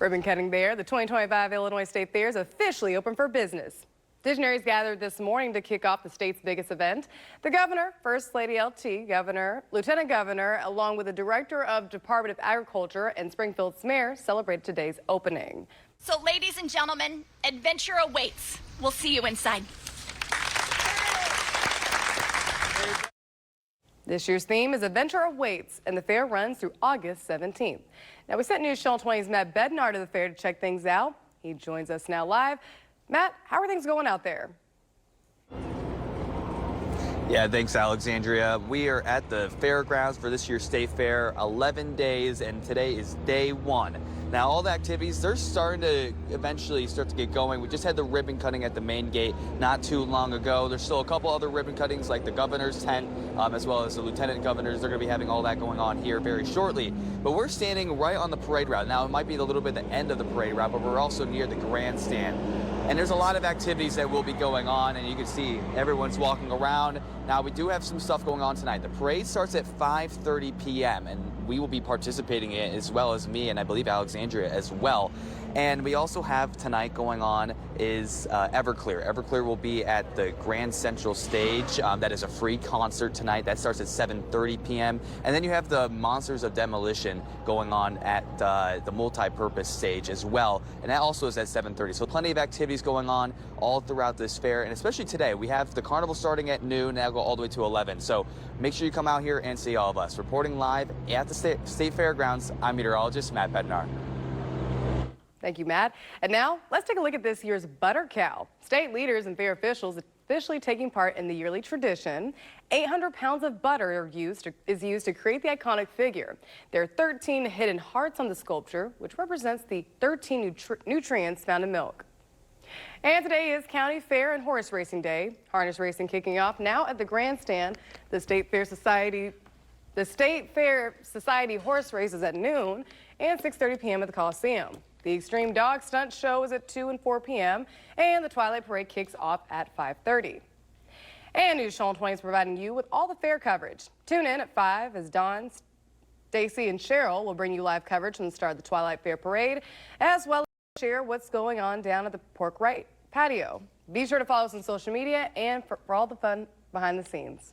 Ribbon cutting there. The 2025 Illinois State Fair is officially open for business. Dignitaries gathered this morning to kick off the state's biggest event. The governor, First Lady LT, governor, lieutenant governor, along with the director of Department of Agriculture and Springfield's mayor celebrated today's opening. So ladies and gentlemen, adventure awaits. We'll see you inside. This year's theme is Adventure Awaits, and the fair runs through August 17th. Now, we sent News Channel 20's Matt Bednar to the fair to check things out. He joins us now live. Matt, how are things going out there? Yeah, thanks, Alexandria. We are at the Fairgrounds for this year's State Fair, 11 days, and today is day one. Now, all the activities, they're starting to eventually start to get going. We just had the ribbon cutting at the main gate not too long ago. There's still a couple other ribbon cuttings like the governor's tent, as well as the lieutenant governors. They're going to be having all that going on here very shortly. But we're standing right on the parade route. Now, it might be a little bit the end of the parade route, but we're also near the grandstand. And there's a lot of activities that will be going on, and you can see everyone's walking around. Now, we do have some stuff going on tonight. The parade starts at 5:30 p.m., and we will be participating in it, as well as me and I believe Alexandria as well. And we also have tonight going on is Everclear. Everclear will be at the Grand Central Stage. That is a free concert tonight. That starts at 7:30 p.m. And then you have the Monsters of Demolition going on at the multi-purpose stage as well. And that also is at 7:30. So plenty of activities going on all throughout this fair. And especially today, we have the carnival starting at noon. That'll go all the way to 11. So make sure you come out here and see all of us. Reporting live at the State Fairgrounds, I'm meteorologist Matt Bednar. Thank you, Matt. And now let's take a look at this year's Butter Cow. State leaders and fair officials officially taking part in the yearly tradition. 800 pounds of butter is used to create the iconic figure. There are 13 hidden hearts on the sculpture, which represents the 13 nutrients found in milk. And today is County Fair and Horse Racing Day. Harness racing kicking off now at the grandstand. The State Fair Society horse races at noon and 6:30 p.m. at the Coliseum. The Extreme Dog Stunt Show is at 2 and 4 p.m. and the Twilight Parade kicks off at 5:30. And News Channel 20 is providing you with all the fair coverage. Tune in at 5 as Dawn, Stacy, and Cheryl will bring you live coverage from the start of the Twilight Fair Parade, as well as share what's going on down at the Pork Right patio. Be sure to follow us on social media and for all the fun behind the scenes.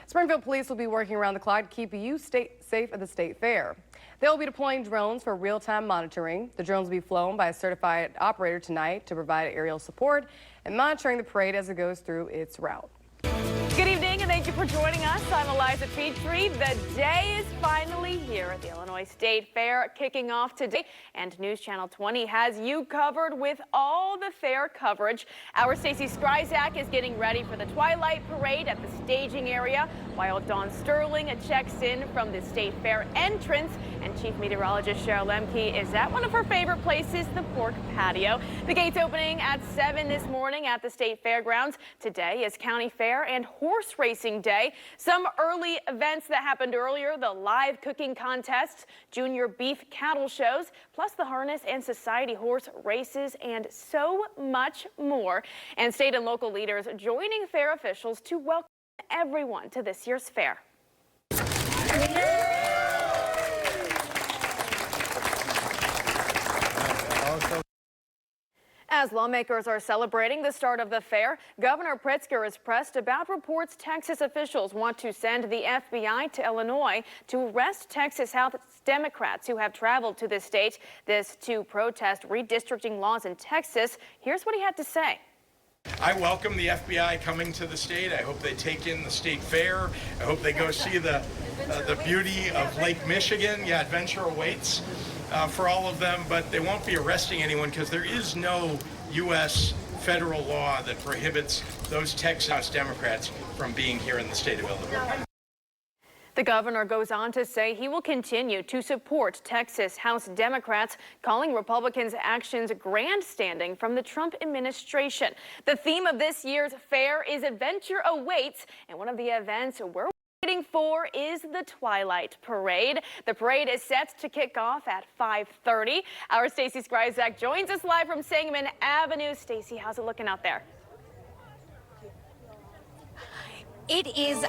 Springfield Police will be working around the clock to keep you safe at the State Fair. They'll be deploying drones for real-time monitoring. The drones will be flown by a certified operator tonight to provide aerial support and monitoring the parade as it goes through its route. Good evening and thank you for joining us. I'm Eliza Petrie. The day is finally here at the Illinois State Fair, kicking off today, and News Channel 20 has you covered with all the fair coverage. Our Stacey Skryzak is getting ready for the Twilight Parade at the staging area, while Dawn Sterling checks in from the State Fair entrance, and Chief Meteorologist Cheryl Lemke is at one of her favorite places, the Pork Patio. The gates opening at 7 this morning at the State Fairgrounds. Today is County Fair and Horse Racing Day. Some early events that happened earlier: the live cooking contests, junior beef cattle shows, plus the harness and society horse races, and so much more. And state and local leaders joining fair officials to welcome everyone to this year's fair. As lawmakers are celebrating the start of the fair, Governor Pritzker is pressed about reports Texas officials want to send the FBI to Illinois to arrest Texas House Democrats who have traveled to the state, this to protest redistricting laws in Texas. Here's what he had to say. I welcome the FBI coming to the state. I hope they take in the state fair. I hope they go see the beauty of Lake Michigan. Yeah, adventure awaits for all of them, but they won't be arresting anyone because there is no U.S. federal law that prohibits those Texas Democrats from being here in the state of Illinois. The governor goes on to say he will continue to support Texas House Democrats, calling Republicans' actions grandstanding from the Trump administration. The theme of this year's fair is Adventure Awaits, and one of the events we're waiting for is the Twilight Parade. The parade is set to kick off at 5:30. Our Stacey Skryzak joins us live from Sangamon Avenue. Stacey, how's it looking out there? It is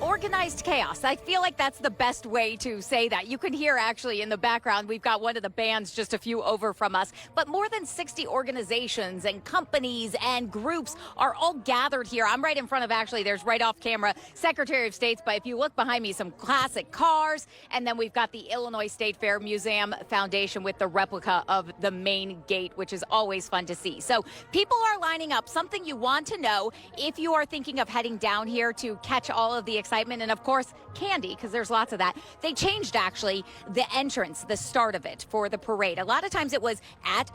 organized chaos. I feel like that's the best way to say that. You can hear actually in the background, we've got one of the bands just a few over from us, but more than 60 organizations and companies and groups are all gathered here. I'm right in front of, actually, there's right off camera, Secretary of State's, but if you look behind me, some classic cars, and then we've got the Illinois State Fair Museum Foundation with the replica of the main gate, which is always fun to see. So people are lining up. Something you want to know if you are thinking of heading down here to catch all of the excitement, and of course candy, because there's lots of that. They changed actually the entrance, the start of it for the parade. A lot of times it was at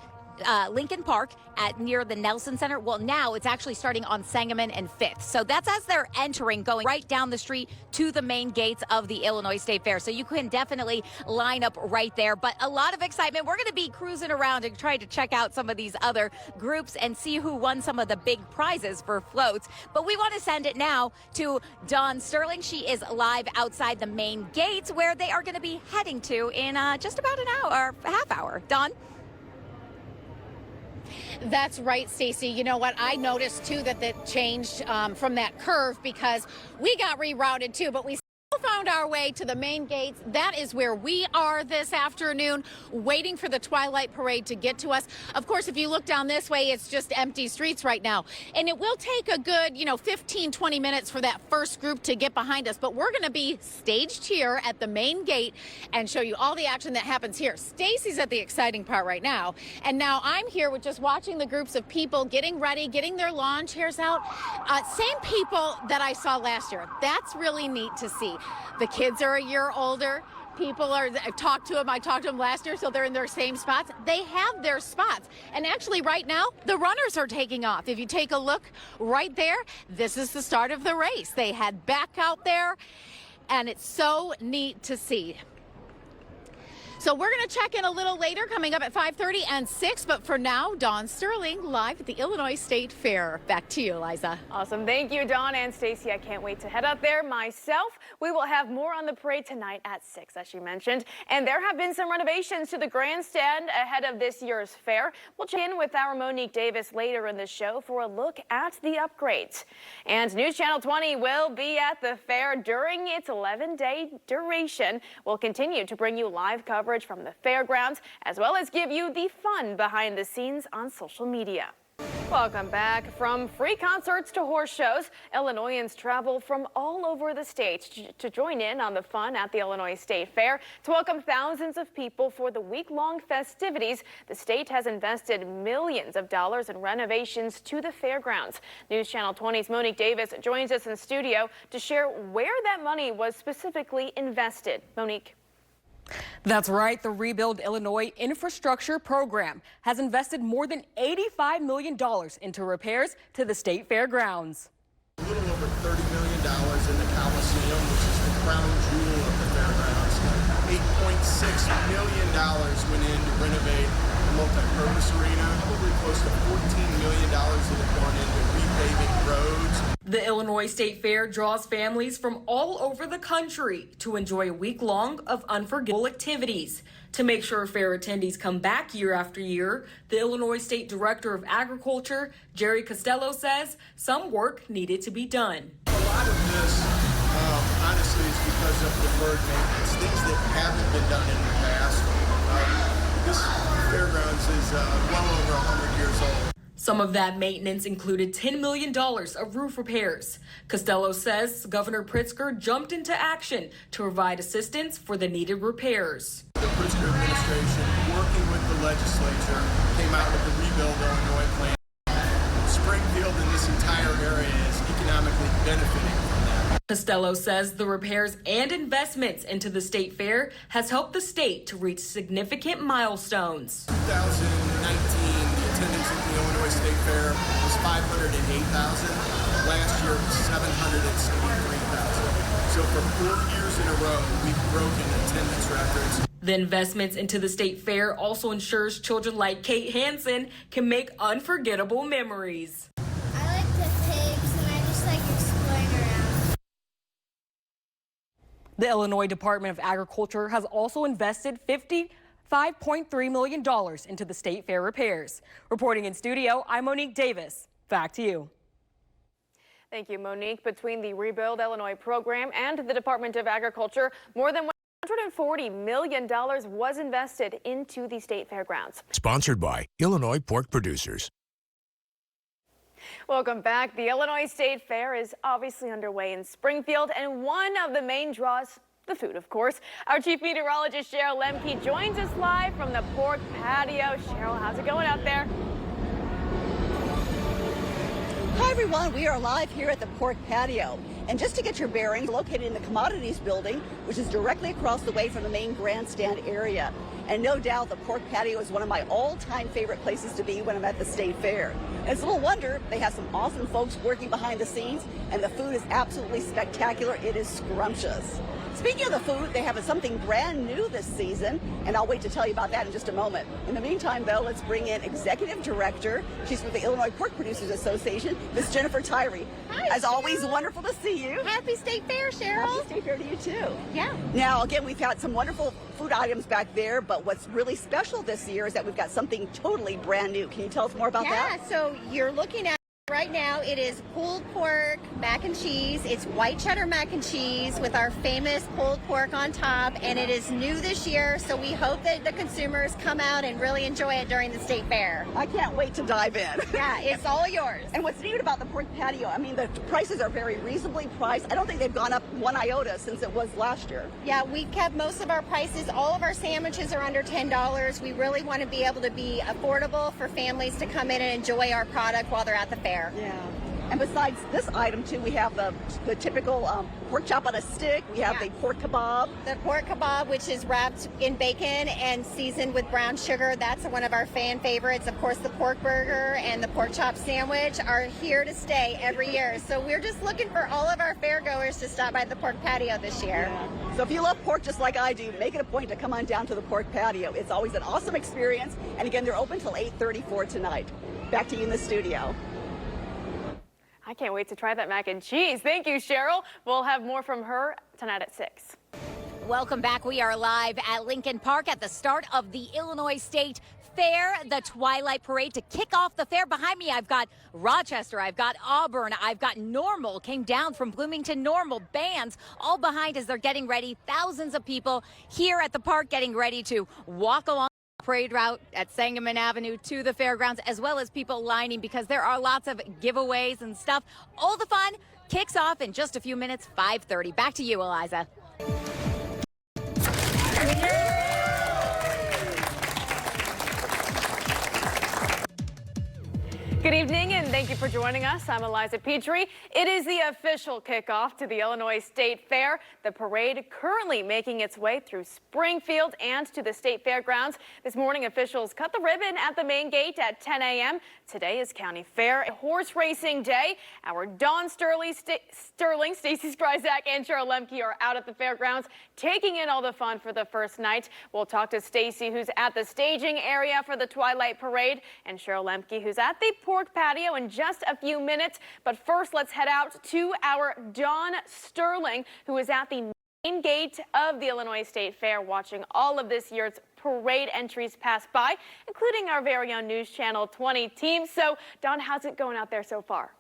Lincoln Park near the Nelson Center. Well, now it's actually starting on Sangamon and 5th. So that's as they're entering, going right down the street to the main gates of the Illinois State Fair. So you can definitely line up right there. But a lot of excitement. We're going to be cruising around and trying to check out some of these other groups and see who won some of the big prizes for floats. But we want to send it now to Dawn Sterling. She is live outside the main gates where they are going to be heading to in just about an hour, half hour. Dawn? That's right, Stacey. You know what? I noticed, too, that it changed from that curve because we got rerouted, too, but we still found our way to the main gates. That is where we are this afternoon, waiting for the Twilight Parade to get to us. Of course, if you look down this way, it's just empty streets right now. And it will take a good, 15, 20 minutes for that first group to get behind us. But we're going to be staged here at the main gate and show you all the action that happens here. Stacey's at the exciting part right now. And now I'm here with just watching the groups of people getting ready, getting their lawn chairs out. Same people that I saw last year. That's really neat to see. The kids are a year older. I've talked to them last year, so they're in their same spots. They have their spots. And actually right now, the runners are taking off. If you take a look right there, this is the start of the race. They head back out there, and it's so neat to see. So we're going to check in a little later, coming up at 5:30 and 6. But for now, Dawn Sterling live at the Illinois State Fair. Back to you, Liza. Awesome. Thank you, Dawn and Stacey. I can't wait to head out there myself. We will have more on the parade tonight at 6, as she mentioned. And there have been some renovations to the grandstand ahead of this year's fair. We'll check in with our Monique Davis later in the show for a look at the upgrades. And News Channel 20 will be at the fair during its 11-day duration. We'll continue to bring you live coverage from the fairgrounds, as well as give you the fun behind the scenes on social media. Welcome back. From free concerts to horse shows, Illinoisans travel from all over the state to join in on the fun at the Illinois State Fair. To welcome thousands of people for the week-long festivities, the state has invested millions of dollars in renovations to the fairgrounds. News Channel 20's Monique Davis joins us in studio to share where that money was specifically invested. Monique. That's right. The Rebuild Illinois Infrastructure Program has invested more than $85 million into repairs to the state fairgrounds. A little over $30 million in the Coliseum, which is the crown jewel of the fairgrounds. $8.6 million went in to renovate the multi-purpose arena. Probably close to $14 million that have gone into repaving roads. The Illinois State Fair draws families from all over the country to enjoy a week long of unforgettable activities. To make sure fair attendees come back year after year, the Illinois State Director of Agriculture, Jerry Costello, says some work needed to be done. A lot of this, honestly, is because of deferred maintenance, things that haven't been done in the past. This fairgrounds is well over 100 years old. Some of that maintenance included $10 million of roof repairs. Costello says Governor Pritzker jumped into action to provide assistance for the needed repairs. The Pritzker administration, working with the legislature, came out with the Rebuild Illinois plan. Springfield and this entire area is economically benefiting from that. Costello says the repairs and investments into the state fair has helped the state to reach significant milestones. 2019, attendance at the Illinois State Fair was 508,000. Last year it was 773,000. So for 4 years in a row, we've broken attendance records. The investments into the state fair also ensures children like Kate Hansen can make unforgettable memories. I like the pigs and I just like exploring around. The Illinois Department of Agriculture has also invested $55.3 million into the state fair repairs. Reporting in studio, I'm Monique Davis. Back to you. Thank you, Monique. Between the Rebuild Illinois program and the Department of Agriculture, more than $140 million was invested into the state fairgrounds. Sponsored by Illinois Pork Producers. Welcome back. The Illinois State Fair is obviously underway in Springfield, and one of the main draws, the food, of course. Our chief meteorologist, Cheryl Lemke, joins us live from the pork patio. Cheryl, how's it going out there? Hi everyone, we are live here at the pork patio. And just to get your bearings, located in the commodities building, which is directly across the way from the main grandstand area. And no doubt the pork patio is one of my all-time favorite places to be when I'm at the state fair. And it's little wonder they have some awesome folks working behind the scenes, and the food is absolutely spectacular. It is scrumptious. Speaking of the food, they have something brand new this season, and I'll wait to tell you about that in just a moment. In the meantime, though, let's bring in Executive Director. She's with the Illinois Pork Producers Association, Miss Jennifer Tyree. Hi, As always, wonderful to see you. Happy State Fair, Cheryl. Happy State Fair to you, too. Yeah. Now, again, we've had some wonderful food items back there, but what's really special this year is that we've got something totally brand new. Can you tell us more about that? Yeah, so you're looking at right now, it is pulled pork mac and cheese. It's white cheddar mac and cheese with our famous pulled pork on top, and it is new this year, so we hope that the consumers come out and really enjoy it during the state fair. I can't wait to dive in. Yeah, it's all yours. And what's neat about the pork patio, I mean, the prices are very reasonably priced. I don't think they've gone up one iota since it was last year. Yeah, we kept most of our prices. All of our sandwiches are under $10. We really want to be able to be affordable for families to come in and enjoy our product while they're at the fair. Yeah. And besides this item, too, we have the typical pork chop on a stick. We have the pork kebab. The pork kebab, which is wrapped in bacon and seasoned with brown sugar. That's one of our fan favorites. Of course, the pork burger and the pork chop sandwich are here to stay every year. So we're just looking for all of our fairgoers to stop by the pork patio this year. Yeah. So if you love pork just like I do, make it a point to come on down to the pork patio. It's always an awesome experience. And again, they're open till 8:34 tonight. Back to you in the studio. I can't wait to try that mac and cheese. Thank you, Cheryl. We'll have more from her tonight at 6. Welcome back. We are live at Lincoln Park at the start of the Illinois State Fair, the Twilight Parade. To kick off the fair, behind me, I've got Rochester, I've got Auburn, I've got Normal, came down from Bloomington, Normal, bands, all behind as they're getting ready. Thousands of people here at the park getting ready to walk along parade route at Sangamon Avenue to the fairgrounds, as well as people lining because there are lots of giveaways and stuff. All the fun kicks off in just a few minutes, 5:30. Back to you, Eliza. Good evening, and thank you for joining us. I'm Eliza Petrie. It is the official kickoff to the Illinois State Fair. The parade currently making its way through Springfield and to the state fairgrounds. This morning, officials cut the ribbon at the main gate at 10 a.m. Today is County Fair, horse racing day. Our Dawn Sterling, Stacey Skryzak, and Cheryl Lemke are out at the fairgrounds, taking in all the fun for the first night. We'll talk to Stacey, who's at the staging area for the Twilight Parade, and Cheryl Lemke, who's at the pork patio in just a few minutes. But first, let's head out to our Dawn Sterling, who is at the main gate of the Illinois State Fair, watching all of this year's parade entries pass by, including our very own News Channel 20 team. So, Dawn, how's it going out there so far?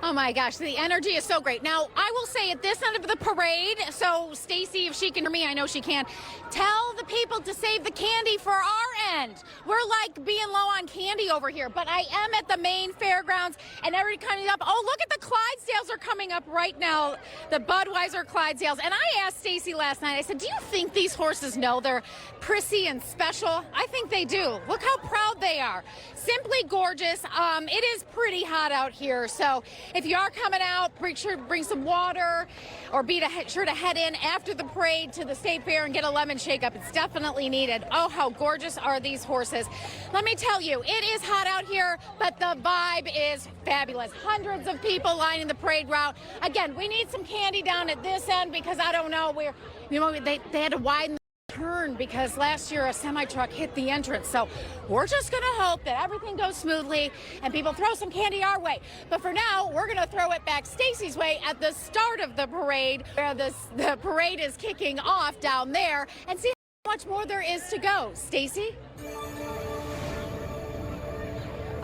Oh my gosh, the energy is so great. Now, I will say at this end of the parade, so Stacey, if she can hear me, I know she can, tell the people to save the candy for our end. We're like being low on candy over here, but I am at the main fairgrounds and everybody coming up. Oh, look at the Clydesdales are coming up right now, the Budweiser Clydesdales. And I asked Stacey last night, I said, do you think these horses know they're prissy and special? I think they do. Look how proud they are. Simply gorgeous. It is pretty hot out here, so if you are coming out, make sure to bring some water or be sure to head in after the parade to the state fair and get a lemon shake-up. It's definitely needed. Oh, how gorgeous are these horses. Let me tell you, it is hot out here, but the vibe is fabulous. Hundreds of people lining the parade route. Again, we need some candy down at this end because I don't know where, they had to widen turn because last year a semi-truck hit the entrance. So we're just going to hope that everything goes smoothly and people throw some candy our way. But for now, we're going to throw it back Stacey's way at the start of the parade, where the parade is kicking off down there, and see how much more there is to go. Stacey?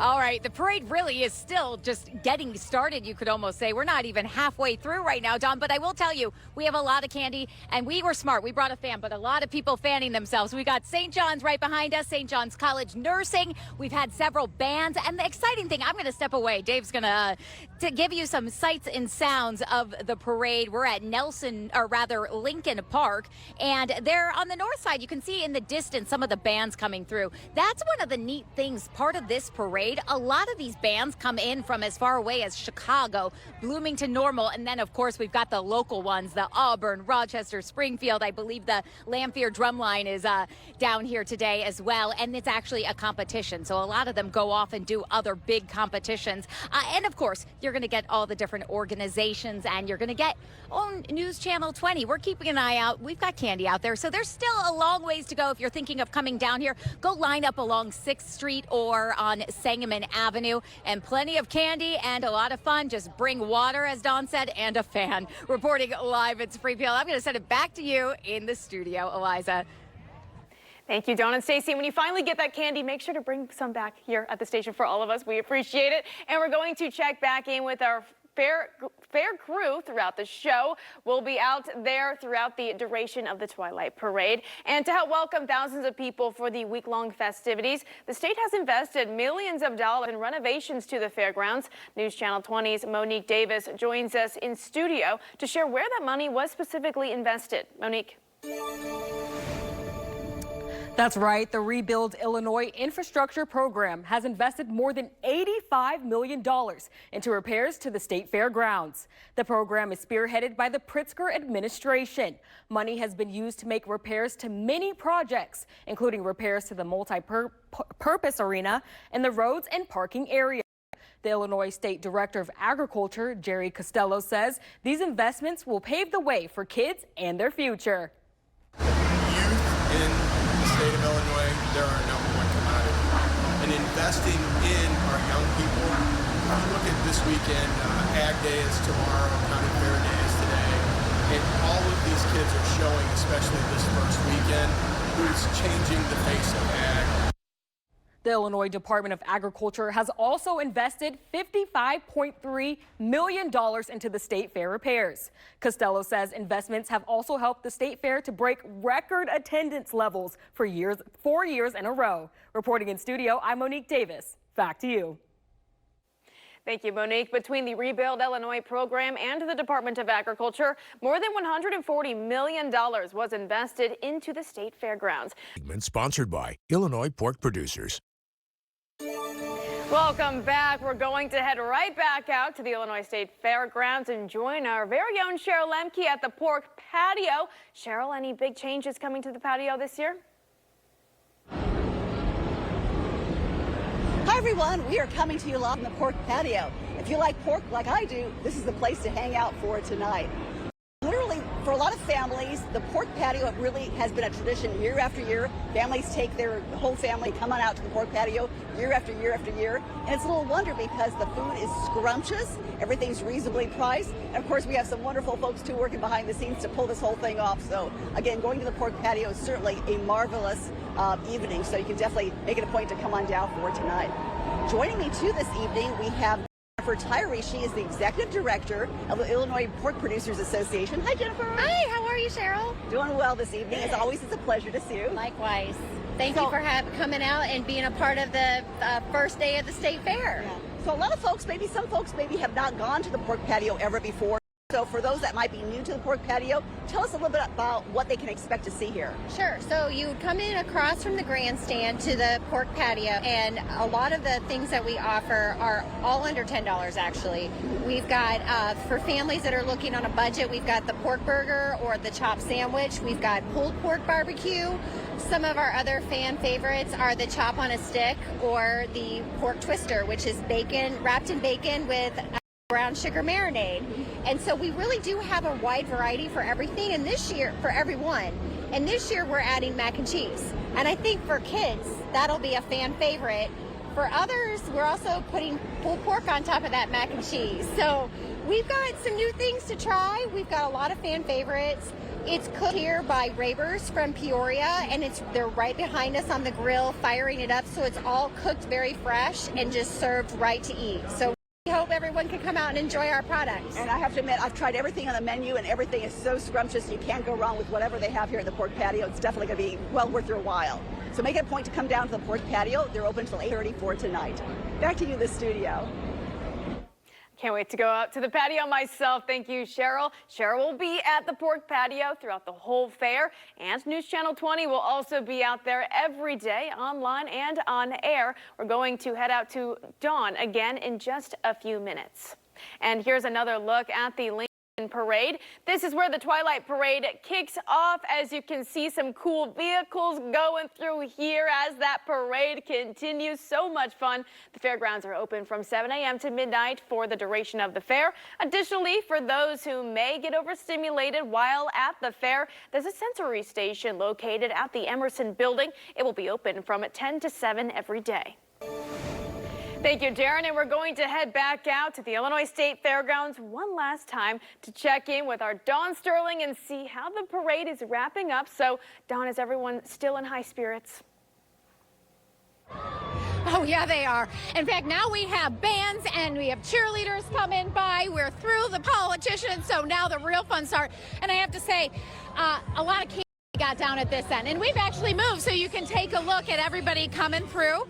All right, the parade really is still just getting started, you could almost say. We're not even halfway through right now, Don, but I will tell you, we have a lot of candy, and we were smart. We brought a fan, but a lot of people fanning themselves. We got St. John's right behind us, St. John's College Nursing. We've had several bands, and the exciting thing, I'm going to step away. Dave's going to give you some sights and sounds of the parade. We're at Lincoln Park, and there on the north side, you can see in the distance some of the bands coming through. That's one of the neat things, part of this parade. A lot of these bands come in from as far away as Chicago, Bloomington, Normal, and then of course we've got the local ones, the Auburn, Rochester, Springfield. I believe the Lamphere Drumline is down here today as well, and it's actually a competition. So a lot of them go off and do other big competitions. And of course, you're going to get all the different organizations, and you're going to get on News Channel 20. We're keeping an eye out. We've got candy out there. So there's still a long ways to go. If you're thinking of coming down here, go line up along 6th Street or on Sangamon Avenue, and plenty of candy and a lot of fun. Just bring water, as Dawn said, and a fan. Reporting live at Springfield, I'm going to send it back to you in the studio, Eliza. Thank you, Dawn and Stacy. When you finally get that candy, make sure to bring some back here at the station for all of us. We appreciate it. And we're going to check back in with our fair crew throughout the show. We'll be out there throughout the duration of the Twilight Parade. And to help welcome thousands of people for the week-long festivities, the state has invested millions of dollars in renovations to the fairgrounds. News Channel 20's Monique Davis joins us in studio to share where that money was specifically invested. Monique. That's right. The Rebuild Illinois Infrastructure Program has invested more than $85 million into repairs to the state fairgrounds. The program is spearheaded by the Pritzker administration. Money has been used to make repairs to many projects, including repairs to the multi-purpose arena and the roads and parking area. The Illinois State Director of Agriculture, Jerry Costello, says these investments will pave the way for kids and their future. State of Illinois, they're our #1 commodity. And investing in our young people, if you look at this weekend, Ag Day is tomorrow, County Fair Day is today, and all of these kids are showing, especially this first weekend, who's changing the face of ag. The Illinois Department of Agriculture has also invested $55.3 million into the state fair repairs. Costello says investments have also helped the state fair to break record attendance levels for 4 years in a row. Reporting in studio, I'm Monique Davis. Back to you. Thank you, Monique. Between the Rebuild Illinois program and the Department of Agriculture, more than $140 million was invested into the state fairgrounds. Sponsored by Illinois Pork Producers. Welcome back. We're going to head right back out to the Illinois State Fairgrounds and join our very own Cheryl Lemke at the pork patio. Cheryl, any big changes coming to the patio this year? Hi everyone, we are coming to you live on the pork patio. If you like pork like I do, this is the place to hang out for tonight. Literally, for a lot of families, the pork patio really has been a tradition year after year. Families take their whole family, come on out to the pork patio year after year after year. And it's a little wonder because the food is scrumptious, everything's reasonably priced. And of course, we have some wonderful folks too working behind the scenes to pull this whole thing off. So again, going to the pork patio is certainly a marvelous evening. So you can definitely make it a point to come on down for tonight. Joining me too this evening, we have Jennifer Tyree. She is the executive director of the Illinois Pork Producers Association. Hi, Jennifer. Hi, how are you, Cheryl? Doing well this evening. As always, it's a pleasure to see you. Likewise. Thank you for coming out and being a part of the first day of the state fair. Yeah. So a lot of folks, some folks have not gone to the pork patio ever before. So for those that might be new to the pork patio, tell us a little bit about what they can expect to see here. Sure. So you come in across from the grandstand to the pork patio, and a lot of the things that we offer are all under $10 actually. We've got, for families that are looking on a budget, we've got the pork burger or the chopped sandwich. We've got pulled pork barbecue. Some of our other fan favorites are the chop on a stick or the pork twister, which is bacon, wrapped in bacon with brown sugar marinade. And so we really do have a wide variety for everything, and this year for everyone. And this year we're adding mac and cheese. And I think for kids, that'll be a fan favorite. For others, we're also putting pulled pork on top of that mac and cheese. So we've got some new things to try. We've got a lot of fan favorites. It's cooked here by Rabers from Peoria, and they're right behind us on the grill firing it up, so it's all cooked very fresh and just served right to eat. So we hope everyone can come out and enjoy our products. And I have to admit, I've tried everything on the menu, and everything is so scrumptious. You can't go wrong with whatever they have here at the pork patio. It's definitely going to be well worth your while. So make it a point to come down to the pork patio. They're open until 8:30 for tonight. Back to you, the studio. Can't wait to go out to the patio myself. Thank you, Cheryl. Cheryl will be at the pork patio throughout the whole fair, and News Channel 20 will also be out there every day, online and on air. We're going to head out to Dawn again in just a few minutes. And here's another look at the Parade. This is where the Twilight Parade kicks off. As you can see, some cool vehicles going through here as that parade continues. So much fun. The fairgrounds are open from 7 a.m. to midnight for the duration of the fair. Additionally, for those who may get overstimulated while at the fair, there's a sensory station located at the Emerson building. It will be open from 10 to 7 every day. Thank you, Darren, and we're going to head back out to the Illinois State Fairgrounds one last time to check in with our Dawn Sterling and see how the parade is wrapping up. So, Dawn, is everyone still in high spirits? Oh, yeah, they are. In fact, now we have bands and we have cheerleaders coming by. We're through the politicians, so now the real fun starts. And I have to say, a lot of candy got down at this end, and we've actually moved so you can take a look at everybody coming through.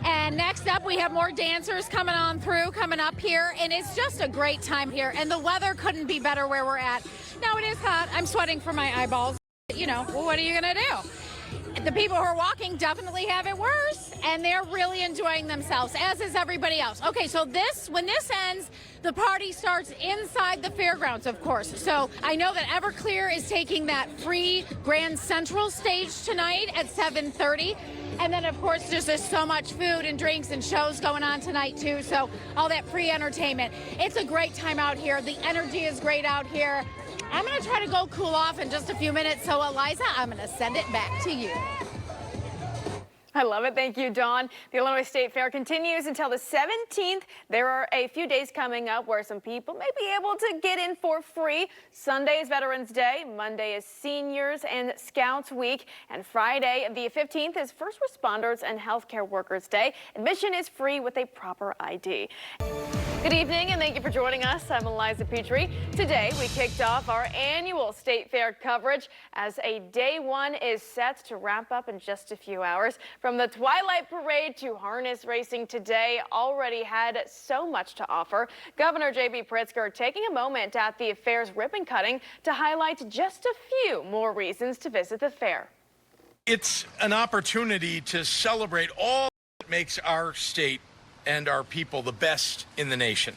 And next up, we have more dancers coming up here, and it's just a great time here. And the weather couldn't be better where we're at. Now, it is hot. I'm sweating from my eyeballs. You know, well, what are you going to do? The people who are walking definitely have it worse, and they're really enjoying themselves, as is everybody else. Okay, so when this ends, the party starts inside the fairgrounds, of course. So I know that Everclear is taking that free Grand Central stage tonight at 7:30. And then, of course, there's just so much food and drinks and shows going on tonight, too. So all that free entertainment. It's a great time out here. The energy is great out here. I'm going to try to go cool off in just a few minutes. So, Eliza, I'm going to send it back to you. I love it. Thank you, Dawn. The Illinois State Fair continues until the 17th. There are a few days coming up where some people may be able to get in for free. Sunday is Veterans Day. Monday is Seniors and Scouts Week. And Friday, the 15th, is First Responders and Healthcare Workers Day. Admission is free with a proper ID. Good evening, and thank you for joining us. I'm Eliza Petrie. Today, we kicked off our annual State Fair coverage as a day one is set to wrap up in just a few hours. From the Twilight Parade to harness racing today already had so much to offer. Governor J.B. Pritzker taking a moment at the fair's ribbon cutting to highlight just a few more reasons to visit the fair. It's an opportunity to celebrate all that makes our state and our people the best in the nation.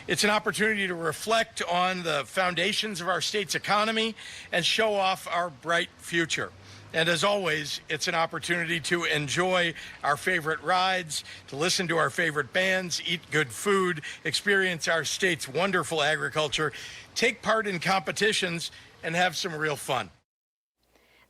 It's an opportunity to reflect on the foundations of our state's economy and show off our bright future. And as always, it's an opportunity to enjoy our favorite rides, to listen to our favorite bands, eat good food, experience our state's wonderful agriculture, take part in competitions, and have some real fun.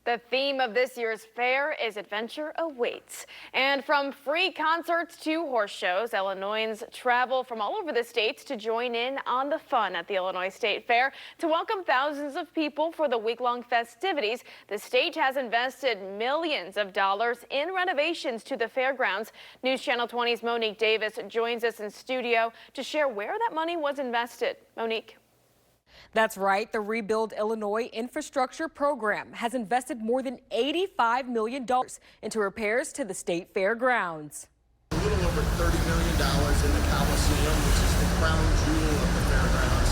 The theme of this year's fair is Adventure Awaits. And from free concerts to horse shows, Illinoisans travel from all over the state to join in on the fun at the Illinois State Fair. To welcome thousands of people for the week-long festivities, the state has invested millions of dollars in renovations to the fairgrounds. News Channel 20's Monique Davis joins us in studio to share where that money was invested. Monique. That's right. The Rebuild Illinois Infrastructure Program has invested more than $85 million into repairs to the state fairgrounds. A little over $30 million in the Coliseum, which is the crown jewel of the fairgrounds.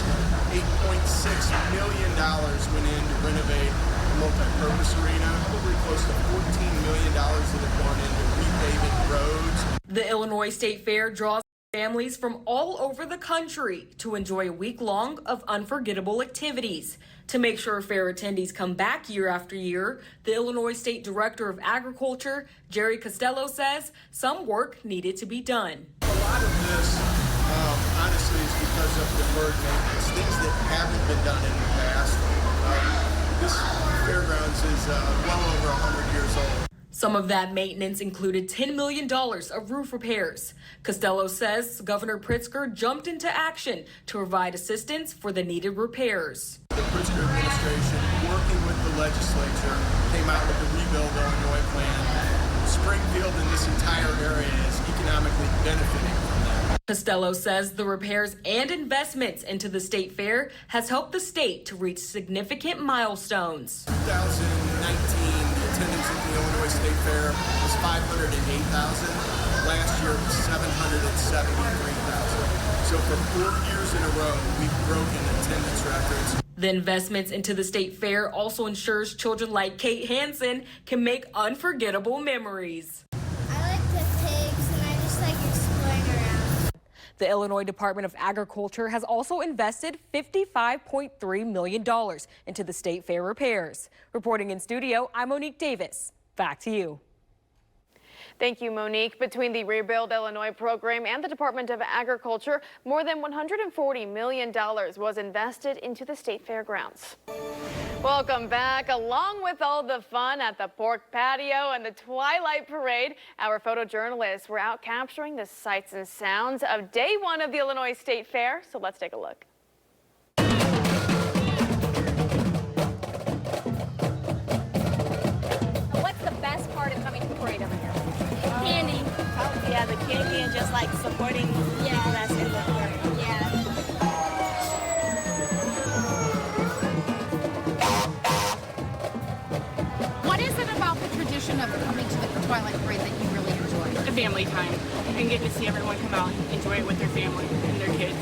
$8.6 million went in to renovate the multi-purpose arena. Probably close to $14 million that have gone into repaving roads. The Illinois State Fair draws families from all over the country to enjoy a week long of unforgettable activities. To make sure fair attendees come back year after year, the Illinois State Director of Agriculture, Jerry Costello, says some work needed to be done. A lot of this, honestly, is because of deferred maintenance, things that haven't been done in the past. This fairgrounds is well over 100 years old. Some of that maintenance included $10 million of roof repairs. Costello says Governor Pritzker jumped into action to provide assistance for the needed repairs. The Pritzker administration, working legislature came out with the Rebuild Illinois plan. Springfield and this entire area is economically benefiting from that. Costello says the repairs and investments into the state fair has helped the state to reach significant milestones. 2019, the attendance at the Illinois State Fair was 508,000. Last year it was 773,000. So for 4 years in a row, we've broken attendance records. The investments into the state fair also ensures children like Kate Hansen can make unforgettable memories. I like the pigs and I just like exploring around. The Illinois Department of Agriculture has also invested $55.3 million into the state fair repairs. Reporting in studio, I'm Monique Davis. Back to you. Thank you, Monique. Between the Rebuild Illinois program and the Department of Agriculture, more than $140 million was invested into the state fairgrounds. Welcome back. Along with all the fun at the pork patio and the Twilight parade, our photojournalists were out capturing the sights and sounds of day one of the Illinois State Fair. So let's take a look. What's the best part of coming to the parade over here? Candy. Oh, yeah, the candy and just like supporting people that's in the parade. Yeah. What is it about the tradition of coming to the Twilight Parade that you really enjoy? The family time and getting to see everyone come out and enjoy it with their family and their kids.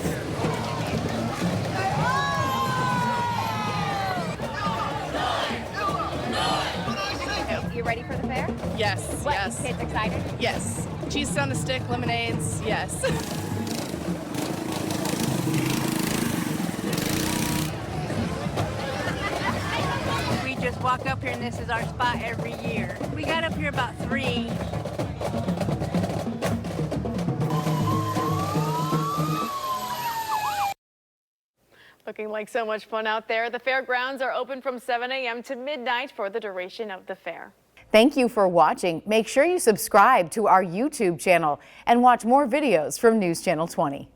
You ready for the fair? Yes, What, yes. kids excited? Yes. Cheese on a stick, lemonades, yes. We just walk up here and this is our spot every year. We got up here about 3. Looking like so much fun out there. The fairgrounds are open from 7 a.m. to midnight for the duration of the fair. Thank you for watching. Make sure you subscribe to our YouTube channel and watch more videos from News Channel 20.